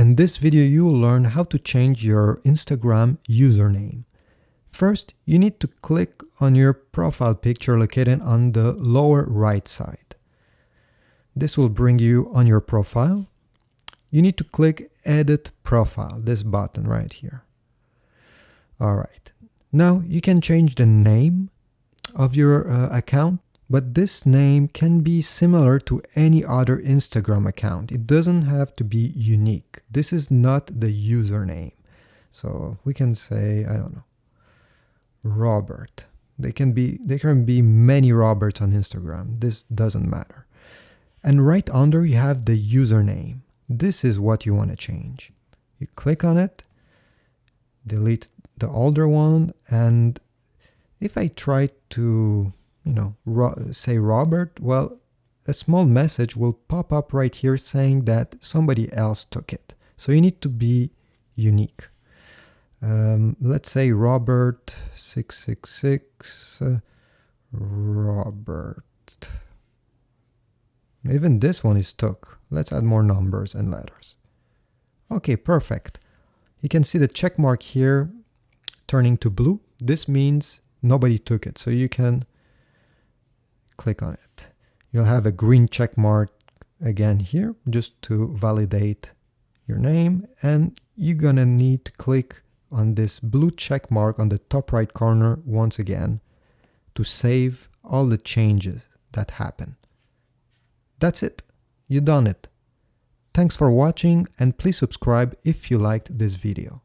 In this video, you will learn how to change your Instagram username. First, you need to click on your profile picture located on the lower right side. This will bring you on your profile. You need to click Edit Profile, this button right here. All right. Now you can change the name of your account, but this name can be similar to any other Instagram account. It doesn't have to be unique. This is not the username. So we can say, I don't know, Robert. There can be many Roberts on Instagram. This doesn't matter. And right under you have the username. This is what you want to change. You click on it, delete the older one, and if I try to, say Robert, well, a small message will pop up right here saying that somebody else took it. So you need to be unique. Let's say Robert 666 Robert. Even this one is took. Let's add more numbers and letters. Okay, perfect. You can see the check mark here turning to blue. This means nobody took it. So you can click on it. You'll have a green check mark again here just to validate your name. And you're gonna need to click on this blue check mark on the top right corner once again to save all the changes that happen. That's it. You done it. Thanks for watching, and please subscribe if you liked this video.